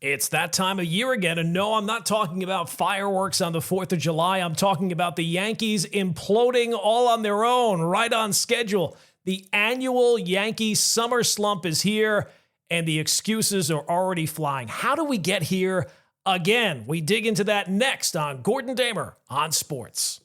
It's that time of year again, and no, I'm not talking about fireworks on the 4th of July. I'm talking about the Yankees imploding all on their own, right on schedule. The annual Yankees summer slump is here, and the excuses are already flying. How do we get here again? We dig into that next on Gordon Damer on Sports.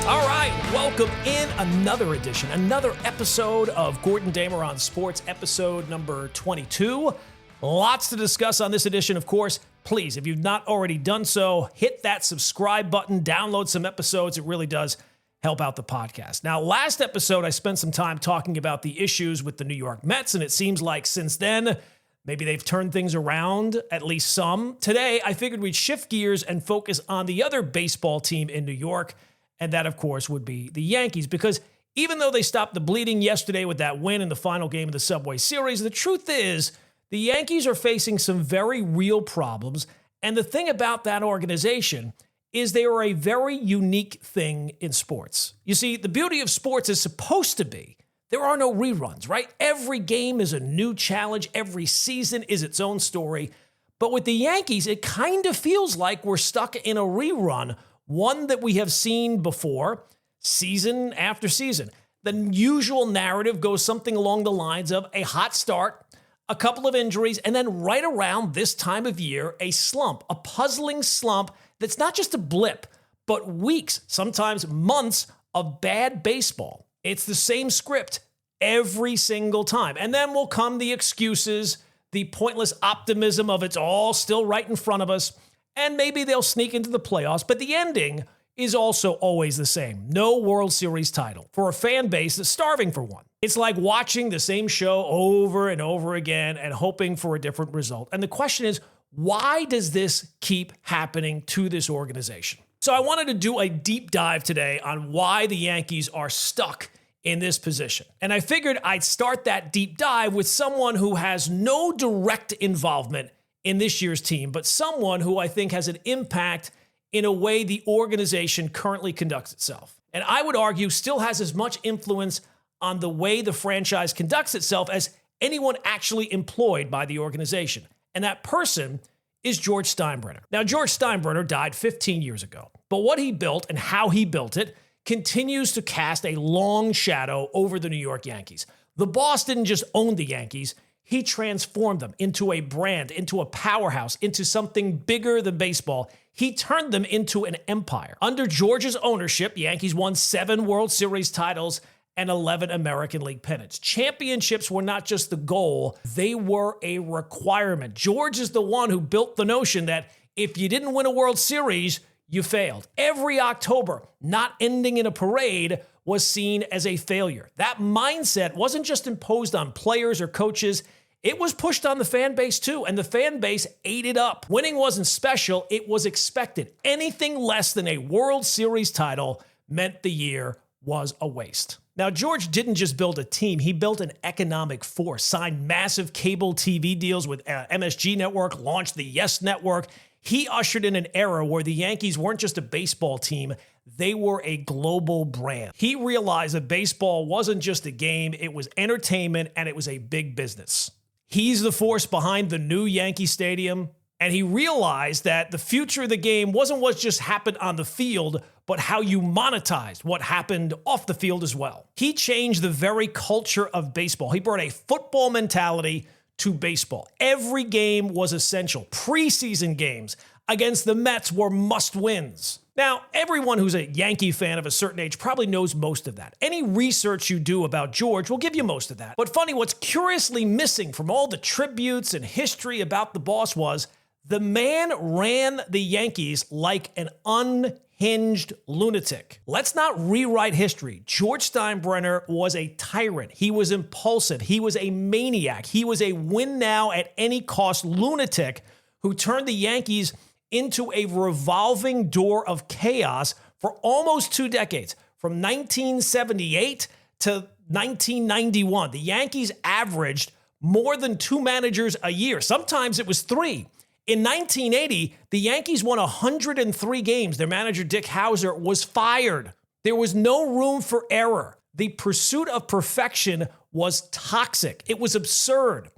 All right, welcome in another edition, another episode of Gordon Damer on Sports, episode number 22. Lots to discuss on this edition, of course. Please, if you've not already done so, hit that subscribe button, download some episodes. It really does help out the podcast. Now, last episode, I spent some time talking about the issues with the New York Mets, and it seems like since then, maybe they've turned things around, at least some. Today, I figured we'd shift gears and focus on the other baseball team in New York, and that, of course, would be the Yankees, because even though they stopped the bleeding yesterday with that win in the final game of the Subway Series, the truth is the Yankees are facing some very real problems. And the thing about that organization is they are a very unique thing in sports. You see, the beauty of sports is supposed to be there are no reruns, right? Every game is a new challenge. Every season is its own story. But with the Yankees, it kind of feels like we're stuck in a rerun, one that we have seen before, season after season. The usual narrative goes something along the lines of a hot start, a couple of injuries, and then right around this time of year, a slump, a puzzling slump that's not just a blip, but weeks, sometimes months of bad baseball. It's the same script every single time. And then will come the excuses, the pointless optimism of it's all still right in front of us, and maybe they'll sneak into the playoffs, but the ending is also always the same. No World Series title for a fan base that's starving for one. It's like watching the same show over and over again and hoping for a different result. And the question is, why does this keep happening to this organization? So I wanted to do a deep dive today on why the Yankees are stuck in this position. And I figured I'd start that deep dive with someone who has no direct involvement in this year's team, but someone who I think has an impact in a way the organization currently conducts itself. And I would argue still has as much influence on the way the franchise conducts itself as anyone actually employed by the organization. And that person is George Steinbrenner. Now, George Steinbrenner died 15 years ago, but what he built and how he built it continues to cast a long shadow over the New York Yankees. The boss didn't just own the Yankees, he transformed them into a brand, into a powerhouse, into something bigger than baseball. He turned them into an empire. Under George's ownership, the Yankees won 7 World Series titles and 11 American League pennants. Championships were not just the goal, they were a requirement. George is the one who built the notion that if you didn't win a World Series, you failed. Every October, not ending in a parade was seen as a failure. That mindset wasn't just imposed on players or coaches, it was pushed on the fan base too, and the fan base ate it up. Winning wasn't special, it was expected. Anything less than a World Series title meant the year was a waste. Now, George didn't just build a team, he built an economic force, signed massive cable TV deals with MSG Network, launched the Yes Network. He ushered in an era where the Yankees weren't just a baseball team, they were a global brand. He realized that baseball wasn't just a game, it was entertainment and it was a big business. He's the force behind the new Yankee Stadium, and he realized that the future of the game wasn't what just happened on the field, but how you monetized what happened off the field as well. He changed the very culture of baseball. He brought a football mentality to baseball. Every game was essential. Preseason games against the Mets were must-wins. Now, everyone who's a Yankee fan of a certain age probably knows most of that. Any research you do about George will give you most of that. But funny, what's curiously missing from all the tributes and history about the boss was the man ran the Yankees like an unhinged lunatic. Let's not rewrite history. George Steinbrenner was a tyrant. He was impulsive. He was a maniac. He was a win-now-at-any-cost lunatic who turned the Yankees into a revolving door of chaos for almost 2 decades. From 1978 to 1991, the Yankees averaged more than 2 managers a year. Sometimes it was 3. In 1980, the Yankees won 103 games. Their manager, Dick Howser, was fired. There was no room for error. The pursuit of perfection was toxic. It was absurd.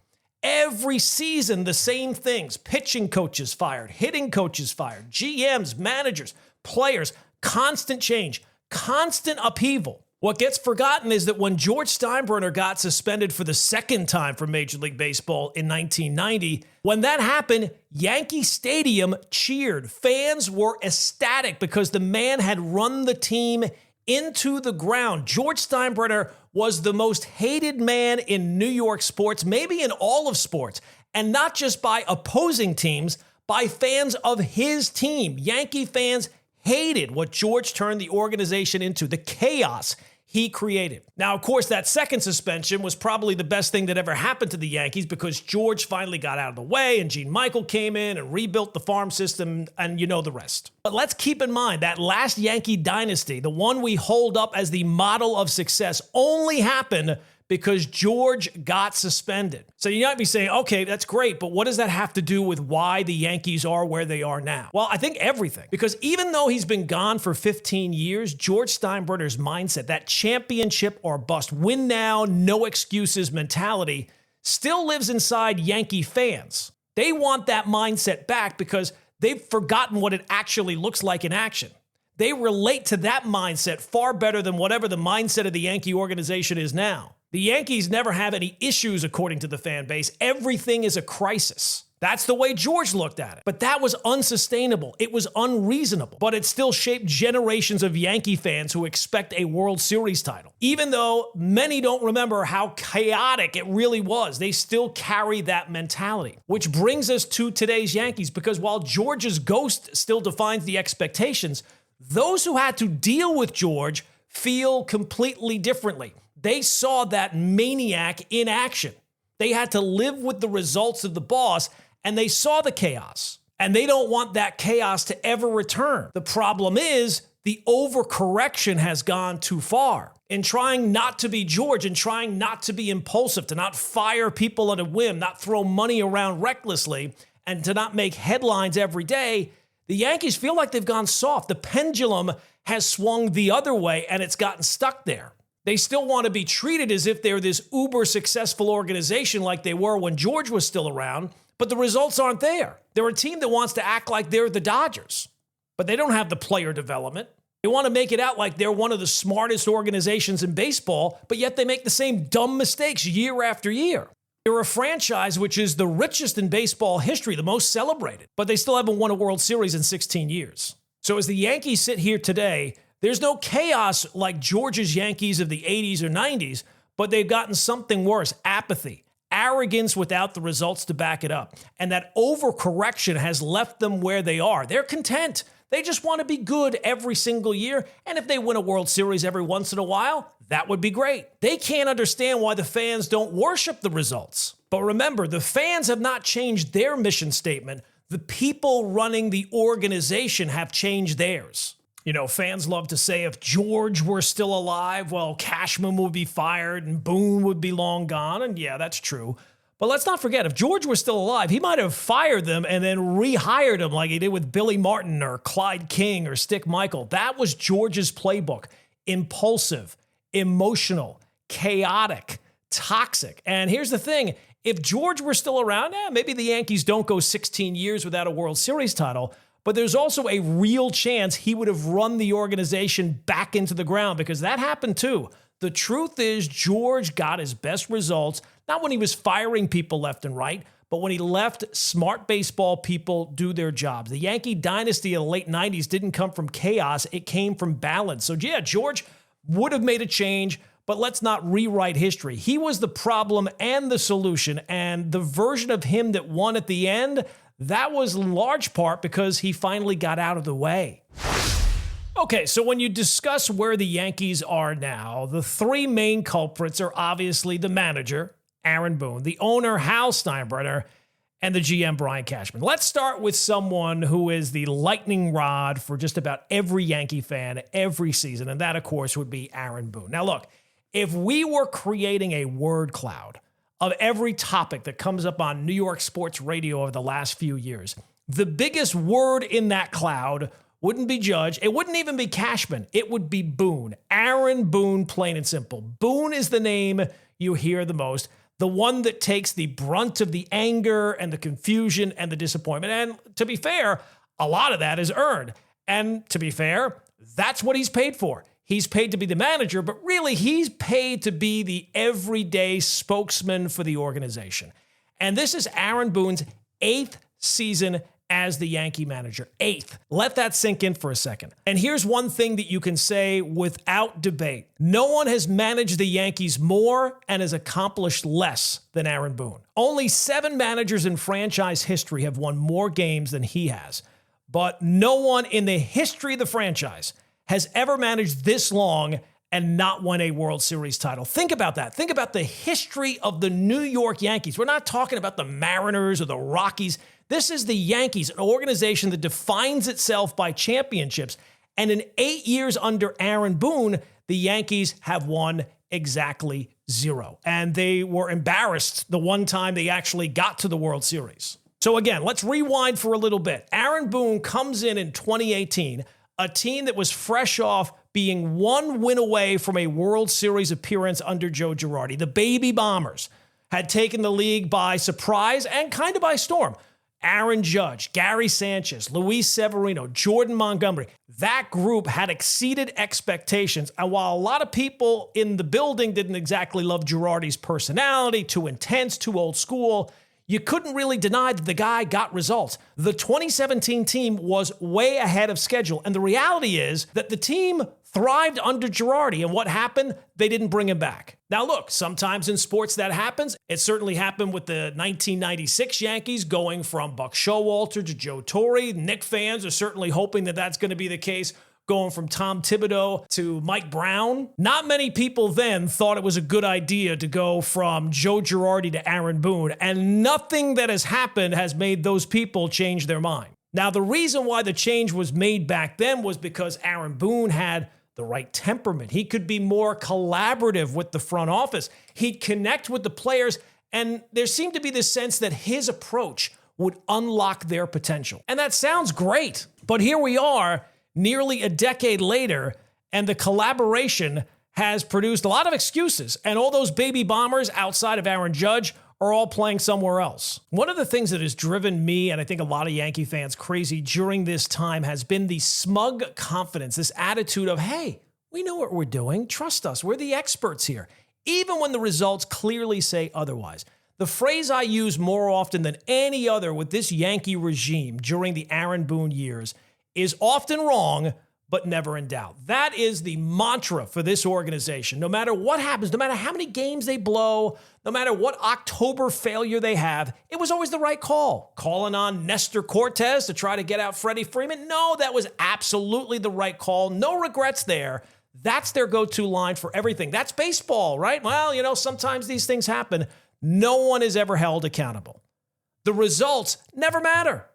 Every season, the same things. Pitching coaches fired, hitting coaches fired, GMs, managers, players, constant change, constant upheaval. What gets forgotten is that when George Steinbrenner got suspended for the second time from Major League Baseball in 1990, when that happened, Yankee Stadium cheered. Fans were ecstatic because the man had run the team into the ground. George Steinbrenner was the most hated man in New York sports, maybe in all of sports, and not just by opposing teams, by fans of his team. Yankee fans hated what George turned the organization into, the chaos he created. Now, of course, that second suspension was probably the best thing that ever happened to the Yankees because George finally got out of the way and Gene Michael came in and rebuilt the farm system, and you know the rest. But let's keep in mind that last Yankee dynasty, the one we hold up as the model of success, only happened because George got suspended. So you might be saying, okay, that's great, but what does that have to do with why the Yankees are where they are now? Well, I think everything. Because even though he's been gone for 15 years, George Steinbrenner's mindset, that championship or bust, win now, no excuses mentality, still lives inside Yankee fans. They want that mindset back because they've forgotten what it actually looks like in action. They relate to that mindset far better than whatever the mindset of the Yankee organization is now. The Yankees never have any issues, according to the fan base. Everything is a crisis. That's the way George looked at it. But that was unsustainable. It was unreasonable. But it still shaped generations of Yankee fans who expect a World Series title. Even though many don't remember how chaotic it really was, they still carry that mentality. Which brings us to today's Yankees, because while George's ghost still defines the expectations, those who had to deal with George feel completely differently. They saw that maniac in action. They had to live with the results of the boss, and they saw the chaos. And they don't want that chaos to ever return. The problem is the overcorrection has gone too far. In trying not to be George, and trying not to be impulsive, to not fire people on a whim, not throw money around recklessly, and to not make headlines every day, the Yankees feel like they've gone soft. The pendulum has swung the other way, and it's gotten stuck there. They still want to be treated as if they're this uber successful organization like they were when George was still around, but the results aren't there. They're a team that wants to act like they're the Dodgers, but they don't have the player development. They want to make it out like they're one of the smartest organizations in baseball, but yet they make the same dumb mistakes year after year. They're a franchise which is the richest in baseball history, the most celebrated, but they still haven't won a World Series in 16 years. So as the Yankees sit here today, there's no chaos like George's Yankees of the 80s or 90s, but they've gotten something worse: apathy, arrogance without the results to back it up. And that overcorrection has left them where they are. They're content. They just want to be good every single year. And if they win a World Series every once in a while, that would be great. They can't understand why the fans don't worship the results. But remember, the fans have not changed their mission statement. The people running the organization have changed theirs. You know, fans love to say if George were still alive, well, Cashman would be fired and Boone would be long gone. And yeah, that's true. But let's not forget, if George were still alive, he might have fired them and then rehired them like he did with Billy Martin or Clyde King or Stick Michael. That was George's playbook: impulsive, emotional, chaotic, toxic. And here's the thing. If George were still around, maybe the Yankees don't go 16 years without a World Series title. But there's also a real chance he would have run the organization back into the ground, because that happened too. The truth is, George got his best results, not when he was firing people left and right, but when he left smart baseball people do their jobs. The Yankee dynasty of the late 90s didn't come from chaos. It came from balance. So yeah, George would have made a change, but let's not rewrite history. He was the problem and the solution, and the version of him that won at the end, that was in large part because he finally got out of the way. Okay, so when you discuss where the Yankees are now, the three main culprits are obviously the manager, Aaron Boone, the owner, Hal Steinbrenner, and the GM, Brian Cashman. Let's start with someone who is the lightning rod for just about every Yankee fan every season, and that, of course, would be Aaron Boone. Now, look, if we were creating a word cloud of every topic that comes up on New York sports radio over the last few years, the biggest word in that cloud wouldn't be Judge. It wouldn't even be Cashman. It would be Boone. Aaron Boone, plain and simple. Boone is the name you hear the most, the one that takes the brunt of the anger and the confusion and the disappointment. And to be fair, a lot of that is earned. And to be fair, that's what he's paid for. He's paid to be the manager, but really he's paid to be the everyday spokesman for the organization. And this is Aaron Boone's 8th season as the Yankee manager. 8th. Let that sink in for a second. And here's one thing that you can say without debate. No one has managed the Yankees more and has accomplished less than Aaron Boone. Only 7 managers in franchise history have won more games than he has. But no one in the history of the franchise has ever managed this long and not won a World Series title. Think about that. Think about the history of the New York Yankees. We're not talking about the Mariners or the Rockies. This is the Yankees, an organization that defines itself by championships. And in 8 years under Aaron Boone, the Yankees have won exactly 0. And they were embarrassed the one time they actually got to the World Series. So again, let's rewind for a little bit. Aaron Boone comes in 2018, a team that was fresh off being 1 win away from a World Series appearance under Joe Girardi. The Baby Bombers had taken the league by surprise and kind of by storm. Aaron Judge, Gary Sanchez, Luis Severino, Jordan Montgomery. That group had exceeded expectations. And while a lot of people in the building didn't exactly love Girardi's personality, too intense, too old school, you couldn't really deny that the guy got results. The 2017 team was way ahead of schedule. And the reality is that the team thrived under Girardi. And what happened? They didn't bring him back. Now, look, sometimes in sports that happens. It certainly happened with the 1996 Yankees going from Buck Showalter to Joe Torre. Knick fans are certainly hoping that that's going to be the case going from Tom Thibodeau to Mike Brown. Not many people then thought it was a good idea to go from Joe Girardi to Aaron Boone, and nothing that has happened has made those people change their mind. Now, the reason why the change was made back then was because Aaron Boone had the right temperament. He could be more collaborative with the front office. He'd connect with the players, and there seemed to be this sense that his approach would unlock their potential. And that sounds great, but here we are, nearly a decade later, and the collaboration has produced a lot of excuses, and all those baby bombers outside of Aaron Judge are all playing somewhere else. One of the things that has driven me, and I think a lot of Yankee fans, crazy during this time has been the smug confidence, this attitude of, hey, we know what we're doing. Trust us. We're the experts here. Even when the results clearly say otherwise. The phrase I use more often than any other with this Yankee regime during the Aaron Boone years is often wrong, but never in doubt. That is the mantra for this organization. No matter what happens, no matter how many games they blow, no matter what October failure they have, it was always the right call. Calling on Nestor Cortez to try to get out Freddie Freeman? No, that was absolutely the right call. No regrets there. That's their go-to line for everything. That's baseball, right? Well, sometimes these things happen. No one is ever held accountable. The results never matter.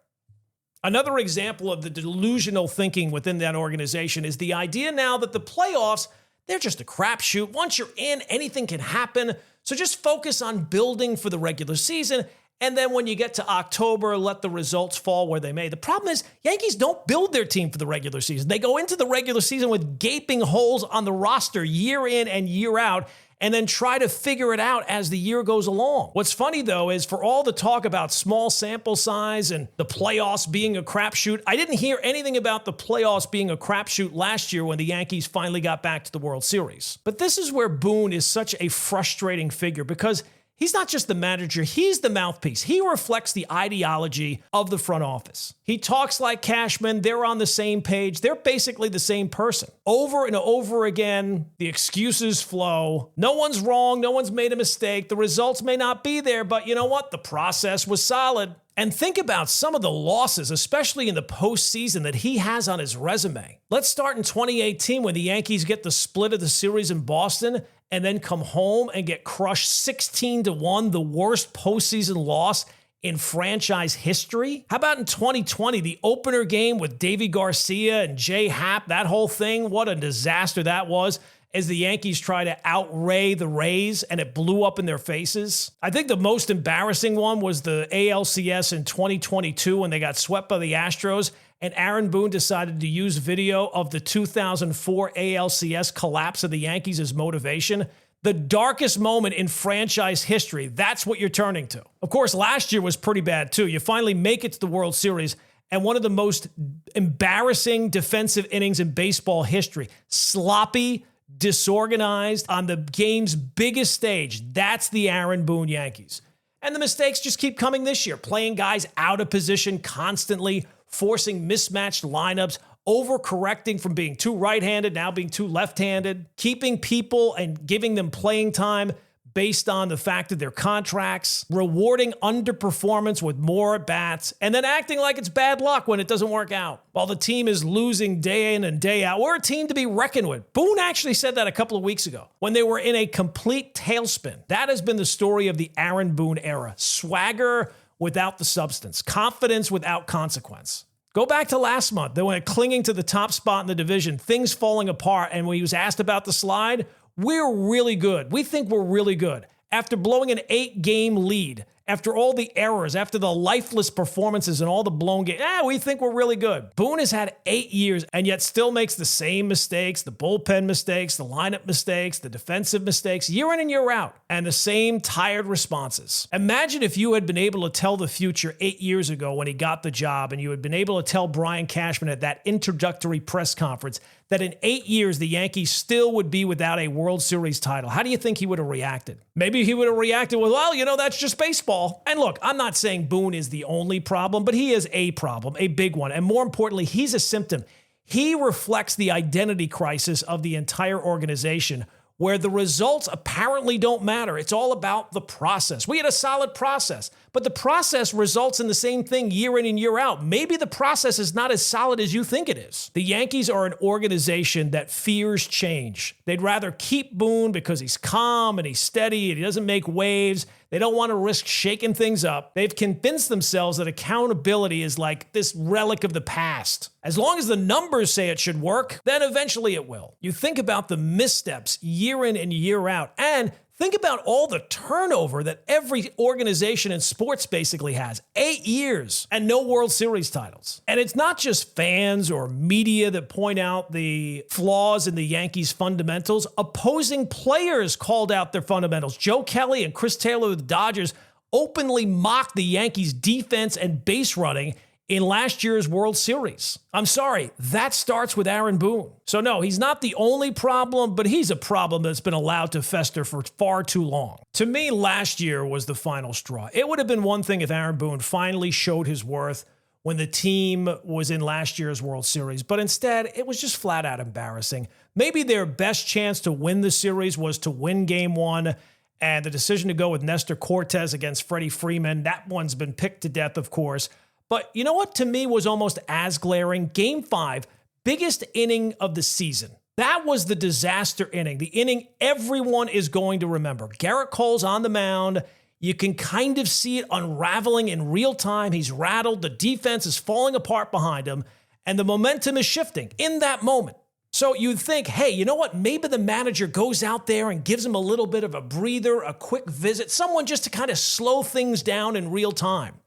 Another example of the delusional thinking within that organization is the idea now that the playoffs, they're just a crapshoot. Once you're in, anything can happen. So just focus on building for the regular season. And then when you get to October, let the results fall where they may. The problem is Yankees don't build their team for the regular season. They go into the regular season with gaping holes on the roster year in and year out, and then try to figure it out as the year goes along. What's funny, though, is for all the talk about small sample size and the playoffs being a crapshoot, I didn't hear anything about the playoffs being a crapshoot last year when the Yankees finally got back to the World Series. But this is where Boone is such a frustrating figure because he's not just the manager, he's the mouthpiece. He reflects the ideology of the front office. He talks like Cashman, they're on the same page, they're basically the same person. Over and over again, the excuses flow. No one's wrong, no one's made a mistake, the results may not be there, but you know what? The process was solid. And think about some of the losses, especially in the postseason, that he has on his resume. Let's start in 2018 when the Yankees get the split of the series in Boston and then come home and get crushed 16-1, the worst postseason loss in franchise history. How about in 2020, the opener game with Davy Garcia and Jay Happ, that whole thing, what a disaster that was as the Yankees try to outray the Rays and it blew up in their faces. I think the most embarrassing one was the ALCS in 2022 when they got swept by the Astros and Aaron Boone decided to use video of the 2004 ALCS collapse of the Yankees as motivation, the darkest moment in franchise history, that's what you're turning to. Of course, last year was pretty bad too. You finally make it to the World Series, and one of the most embarrassing defensive innings in baseball history. Sloppy, disorganized on the game's biggest stage. That's the Aaron Boone Yankees. And the mistakes just keep coming this year, playing guys out of position constantly, forcing mismatched lineups, overcorrecting from being too right-handed, now being too left-handed, keeping people and giving them playing time based on the fact of their contracts, rewarding underperformance with more at-bats, and then acting like it's bad luck when it doesn't work out. While the team is losing day in and day out, we're a team to be reckoned with. Boone actually said that a couple of weeks ago when they were in a complete tailspin. That has been the story of the Aaron Boone era. Swagger without the substance, confidence without consequence. Go back to last month. They went clinging to the top spot in the division, things falling apart, and when he was asked about the slide, we're really good. We think we're really good. After blowing an 8-game lead, after all the errors, after the lifeless performances and all the blown games, we think we're really good. Boone has had 8 years and yet still makes the same mistakes, the bullpen mistakes, the lineup mistakes, the defensive mistakes, year in and year out, and the same tired responses. Imagine if you had been able to tell the future 8 years ago when he got the job, and you had been able to tell Brian Cashman at that introductory press conference that in 8 years, the Yankees still would be without a World Series title. How do you think he would have reacted? Maybe he would have reacted with, well, that's just baseball. And look, I'm not saying Boone is the only problem, but he is a problem, a big one. And more importantly, he's a symptom. He reflects the identity crisis of the entire organization, where the results apparently don't matter. It's all about the process. We had a solid process, but the process results in the same thing year in and year out. Maybe the process is not as solid as you think it is. The Yankees are an organization that fears change. They'd rather keep Boone because he's calm and he's steady and he doesn't make waves. They don't want to risk shaking things up. They've convinced themselves that accountability is like this relic of the past. As long as the numbers say it should work, then eventually it will. You think about the missteps year in and year out, and think about all the turnover that every organization in sports basically has. 8 years and no World Series titles. And it's not just fans or media that point out the flaws in the Yankees' fundamentals. Opposing players called out their fundamentals. Joe Kelly and Chris Taylor of the Dodgers openly mocked the Yankees' defense and base running in last year's World Series. I'm sorry, that starts with Aaron Boone. So no, he's not the only problem, but he's a problem that's been allowed to fester for far too long. To me, last year was the final straw. It would have been one thing if Aaron Boone finally showed his worth when the team was in last year's World Series, but instead, it was just flat out embarrassing. Maybe their best chance to win the series was to win Game 1, and the decision to go with Nestor Cortes against Freddie Freeman, that one's been picked to death, of course. But you know what to me was almost as glaring? Game 5, biggest inning of the season. That was the disaster inning, the inning everyone is going to remember. Garrett Cole's on the mound. You can kind of see it unraveling in real time. He's rattled. The defense is falling apart behind him, and the momentum is shifting in that moment. So you'd think, hey, you know what? Maybe the manager goes out there and gives him a little bit of a breather, a quick visit, someone just to kind of slow things down in real time.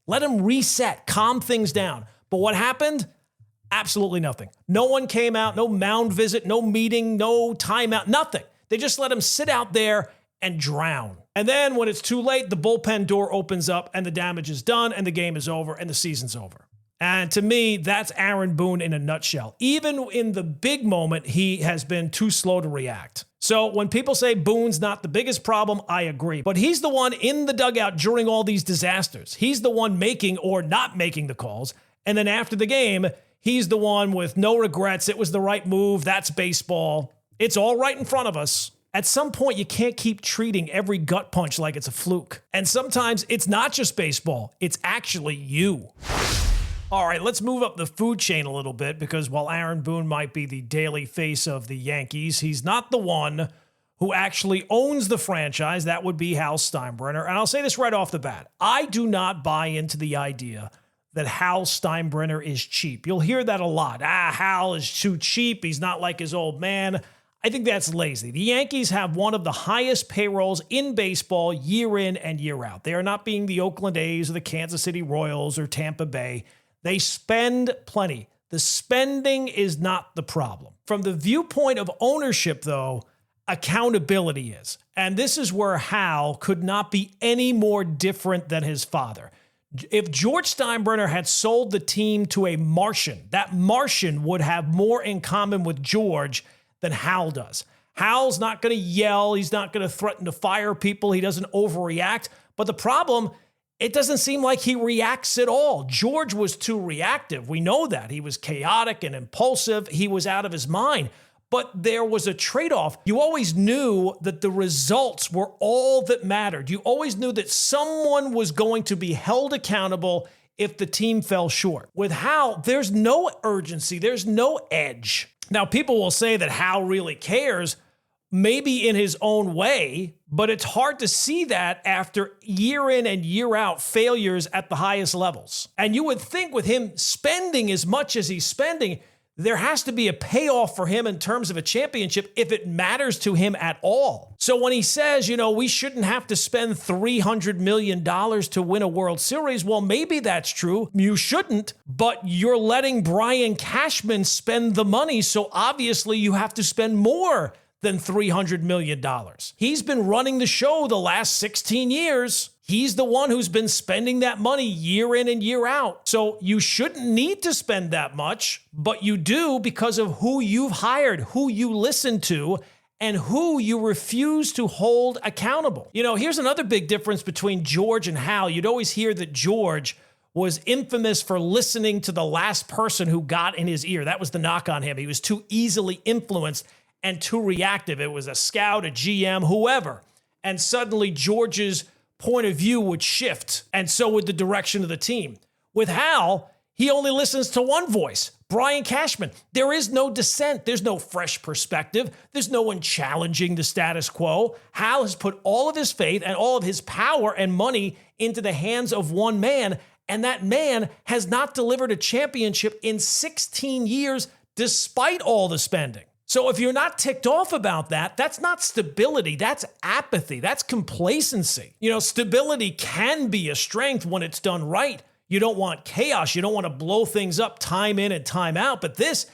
Let him reset, calm things down. But what happened? Absolutely nothing. No one came out, no mound visit, no meeting, no timeout, nothing. They just let him sit out there and drown. And then when it's too late, the bullpen door opens up and the damage is done and the game is over and the season's over. And to me, that's Aaron Boone in a nutshell. Even in the big moment, he has been too slow to react. So when people say Boone's not the biggest problem, I agree. But he's the one in the dugout during all these disasters. He's the one making or not making the calls. And then after the game, he's the one with no regrets. It was the right move. That's baseball. It's all right in front of us. At some point, you can't keep treating every gut punch like it's a fluke. And sometimes it's not just baseball. It's actually you. All right, let's move up the food chain a little bit, because while Aaron Boone might be the daily face of the Yankees, he's not the one who actually owns the franchise. That would be Hal Steinbrenner. And I'll say this right off the bat. I do not buy into the idea that Hal Steinbrenner is cheap. You'll hear that a lot. Hal is too cheap. He's not like his old man. I think that's lazy. The Yankees have one of the highest payrolls in baseball year in and year out. They are not being the Oakland A's or the Kansas City Royals or Tampa Bay. They spend plenty. The spending is not the problem. From the viewpoint of ownership, though, accountability is. And this is where Hal could not be any more different than his father. If George Steinbrenner had sold the team to a Martian, that Martian would have more in common with George than Hal does. Hal's not going to yell. He's not going to threaten to fire people. He doesn't overreact. But the problem, it doesn't seem like he reacts at all. George was too reactive. We know that. He was chaotic and impulsive. He was out of his mind. But there was a trade-off. You always knew that the results were all that mattered. You always knew that someone was going to be held accountable if the team fell short. With Hal, there's no urgency. There's no edge. Now, people will say that Hal really cares, maybe in his own way, but it's hard to see that after year in and year out failures at the highest levels. And you would think with him spending as much as he's spending, there has to be a payoff for him in terms of a championship if it matters to him at all. So when he says, we shouldn't have to spend $300 million to win a World Series, well, maybe that's true. You shouldn't, but you're letting Brian Cashman spend the money, so obviously you have to spend more than $300 million. He's been running the show the last 16 years. He's the one who's been spending that money year in and year out. So you shouldn't need to spend that much, but you do because of who you've hired, who you listen to, and who you refuse to hold accountable. Here's another big difference between George and Hal. You'd always hear that George was infamous for listening to the last person who got in his ear. That was the knock on him. He was too easily influenced and too reactive. It was a scout, a GM, whoever. And suddenly George's point of view would shift, and so would the direction of the team. With Hal, he only listens to one voice, Brian Cashman. There is no dissent. There's no fresh perspective. There's no one challenging the status quo. Hal has put all of his faith and all of his power and money into the hands of one man, and that man has not delivered a championship in 16 years despite all the spending. So if you're not ticked off about that, that's not stability. That's apathy. That's complacency. Stability can be a strength when it's done right. You don't want chaos. You don't want to blow things up time in and time out. But this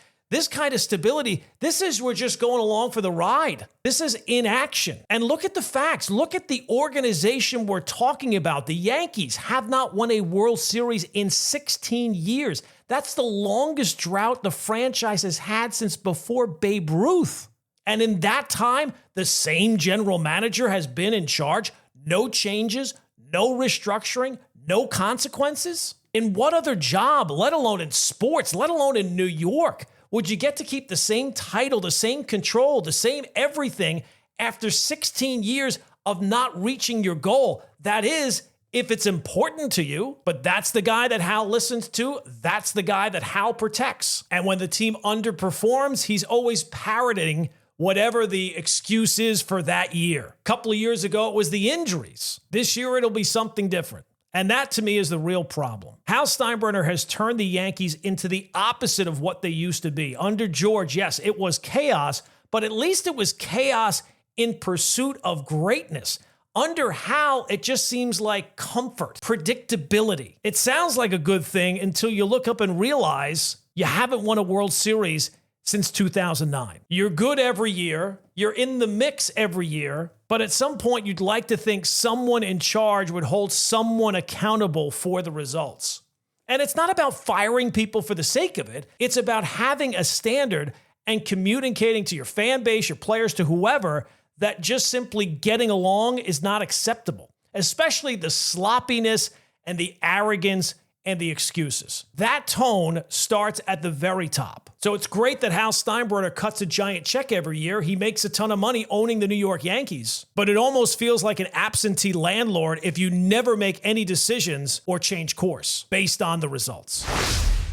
kind of stability, we're just going along for the ride. This is inaction. And look at the facts. Look at the organization we're talking about. The Yankees have not won a World Series in 16 years. That's the longest drought the franchise has had since before Babe Ruth. And in that time, the same general manager has been in charge. No changes, no restructuring, no consequences. In what other job, let alone in sports, let alone in New York, would you get to keep the same title, the same control, the same everything after 16 years of not reaching your goal? That is, if it's important to you, but that's the guy that Hal listens to. That's the guy that Hal protects. And when the team underperforms, he's always parroting whatever the excuse is for that year. A couple of years ago, it was the injuries. This year, it'll be something different. And that, to me, is the real problem. Hal Steinbrenner has turned the Yankees into the opposite of what they used to be. Under George, yes, it was chaos, but at least it was chaos in pursuit of greatness. Under Hal, it just seems like comfort, predictability. It sounds like a good thing until you look up and realize you haven't won a World Series since 2009. You're good every year. You're in the mix every year. But at some point, you'd like to think someone in charge would hold someone accountable for the results. And it's not about firing people for the sake of it. It's about having a standard and communicating to your fan base, your players, to whoever, that just simply getting along is not acceptable, especially the sloppiness and the arrogance and the excuses. That tone starts at the very top. So it's great that Hal Steinbrenner cuts a giant check every year. He makes a ton of money owning the New York Yankees, but it almost feels like an absentee landlord if you never make any decisions or change course based on the results.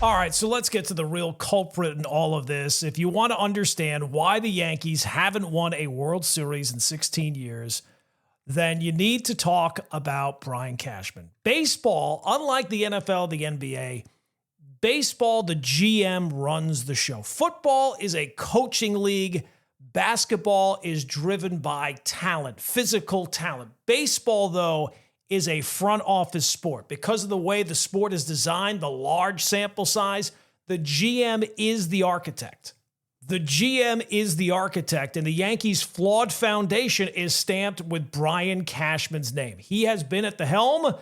All right, so let's get to the real culprit in all of this. If you want to understand why the Yankees haven't won a World Series in 16 years, then you need to talk about Brian Cashman. Baseball, unlike the NFL, the NBA, baseball, the GM runs the show. Football is a coaching league. Basketball is driven by talent, physical talent. Baseball, though, is a front office sport. Because of the way the sport is designed, the large sample size, the GM is the architect. The GM is the architect, and the Yankees' flawed foundation is stamped with Brian Cashman's name. He has been at the helm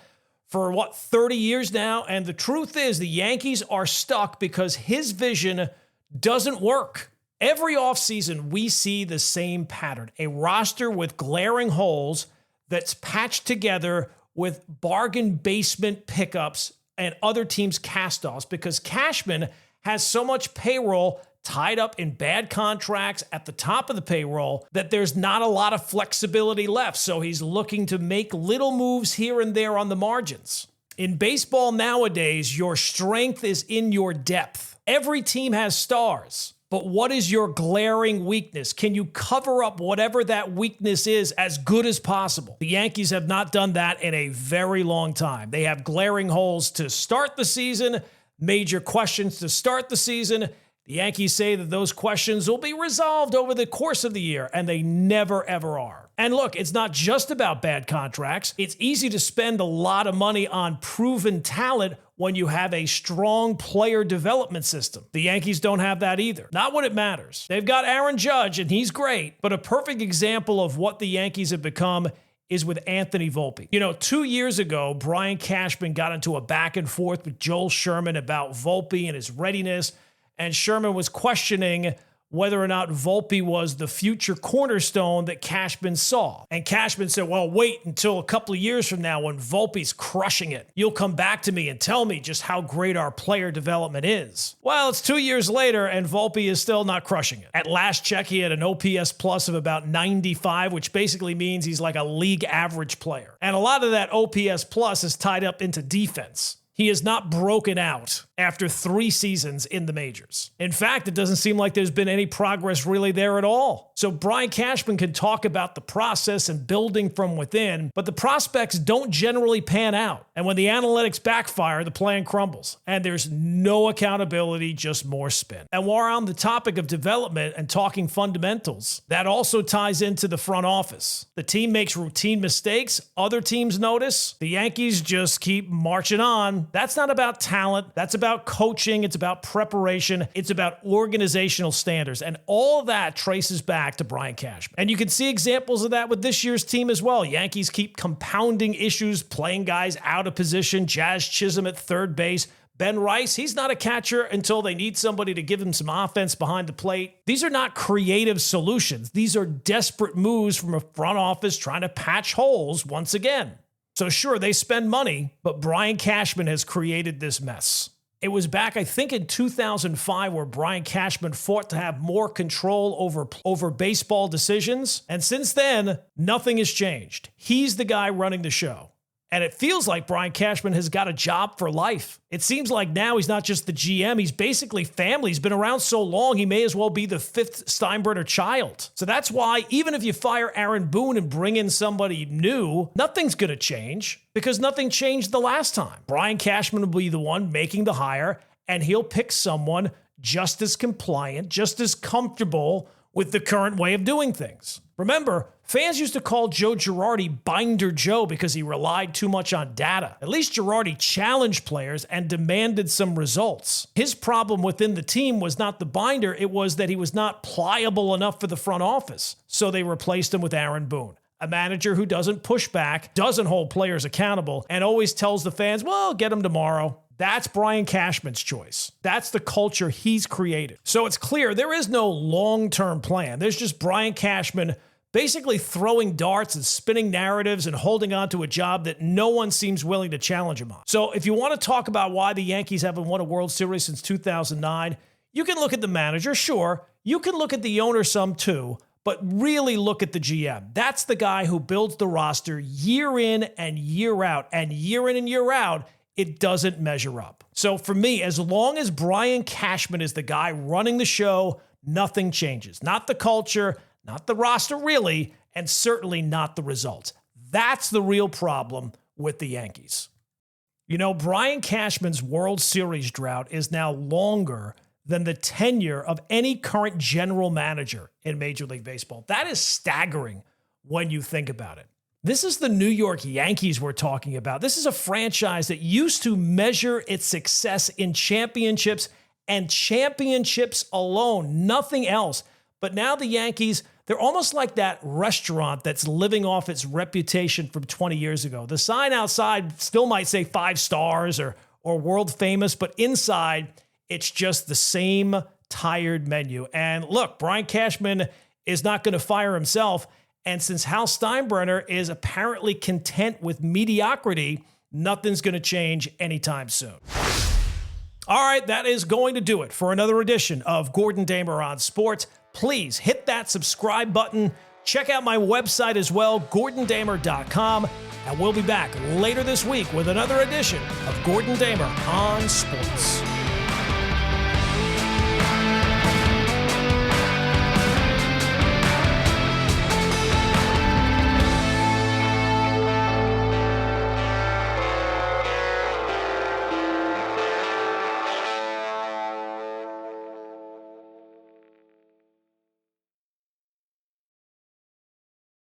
for, 30 years now, and the truth is the Yankees are stuck because his vision doesn't work. Every offseason, we see the same pattern, a roster with glaring holes that's patched together with bargain basement pickups and other teams' cast-offs because Cashman has so much payroll tied up in bad contracts at the top of the payroll that there's not a lot of flexibility left. So he's looking to make little moves here and there on the margins. In baseball nowadays, your strength is in your depth. Every team has stars. But what is your glaring weakness? Can you cover up whatever that weakness is as good as possible? The Yankees have not done that in a very long time. They have glaring holes to start the season, major questions to start the season. The Yankees say that those questions will be resolved over the course of the year, and they never, ever are. And look, it's not just about bad contracts. It's easy to spend a lot of money on proven talent when you have a strong player development system. The Yankees don't have that either. Not when it matters. They've got Aaron Judge, and he's great, but a perfect example of what the Yankees have become is with Anthony Volpe. 2 years ago, Brian Cashman got into a back and forth with Joel Sherman about Volpe and his readiness, and Sherman was questioning whether or not Volpe was the future cornerstone that Cashman saw. And Cashman said, well, wait until a couple of years from now when Volpe's crushing it. You'll come back to me and tell me just how great our player development is. Well, it's 2 years later, and Volpe is still not crushing it. At last check, he had an OPS plus of about 95, which basically means he's like a league average player. And a lot of that OPS plus is tied up into defense. He has not broken out after 3 seasons in the majors. In fact, it doesn't seem like there's been any progress really there at all. So Brian Cashman can talk about the process and building from within, but the prospects don't generally pan out. And when the analytics backfire, the plan crumbles. And there's no accountability, just more spin. And while we're on the topic of development and talking fundamentals, that also ties into the front office. The team makes routine mistakes. Other teams notice. The Yankees just keep marching on. That's not about talent. That's about coaching. It's about preparation. It's about organizational standards. And all of that traces back to Brian Cashman. And you can see examples of that with this year's team as well. Yankees keep compounding issues, playing guys out of position. Jazz Chisholm at third base. Ben Rice, he's not a catcher until they need somebody to give him some offense behind the plate. These are not creative solutions. These are desperate moves from a front office trying to patch holes once again. So sure, they spend money, but Brian Cashman has created this mess. It was back, I think, in 2005 where Brian Cashman fought to have more control over baseball decisions. And since then, nothing has changed. He's the guy running the show. And it feels like Brian Cashman has got a job for life. It seems like now he's not just the GM, he's basically family. He's been around so long, he may as well be the 5th Steinbrenner child. So that's why even if you fire Aaron Boone and bring in somebody new, nothing's going to change because nothing changed the last time. Brian Cashman will be the one making the hire, and he'll pick someone just as compliant, just as comfortable with the current way of doing things. Remember, fans used to call Joe Girardi Binder Joe because he relied too much on data. At least Girardi challenged players and demanded some results. His problem within the team was not the binder, it was that he was not pliable enough for the front office. So they replaced him with Aaron Boone, a manager who doesn't push back, doesn't hold players accountable, and always tells the fans, well, get him tomorrow. That's Brian Cashman's choice. That's the culture he's created. So it's clear there is no long-term plan. There's just Brian Cashman basically throwing darts and spinning narratives and holding on to a job that no one seems willing to challenge him on. So if you want to talk about why the Yankees haven't won a World Series since 2009, you can look at the manager, sure. You can look at the owner some too, but really look at the GM. That's the guy who builds the roster year in and year out, and year in and year out, it doesn't measure up. So for me, as long as Brian Cashman is the guy running the show, nothing changes. Not the culture, not the roster really, and certainly not the results. That's the real problem with the Yankees. Brian Cashman's World Series drought is now longer than the tenure of any current general manager in Major League Baseball. That is staggering when you think about it. This is the New York Yankees we're talking about. This is a franchise that used to measure its success in championships and championships alone, nothing else. But now the Yankees, they're almost like that restaurant that's living off its reputation from 20 years ago. The sign outside still might say 5 stars or world famous, but inside it's just the same tired menu. And look, Brian Cashman is not going to fire himself. And since Steinbrenner is apparently content with mediocrity, nothing's going to change anytime soon. All right, that is going to do it for another edition of Gordon Damer on Sports. Please hit that subscribe button. Check out my website as well, gordondamer.com. And we'll be back later this week with another edition of Gordon Damer on Sports.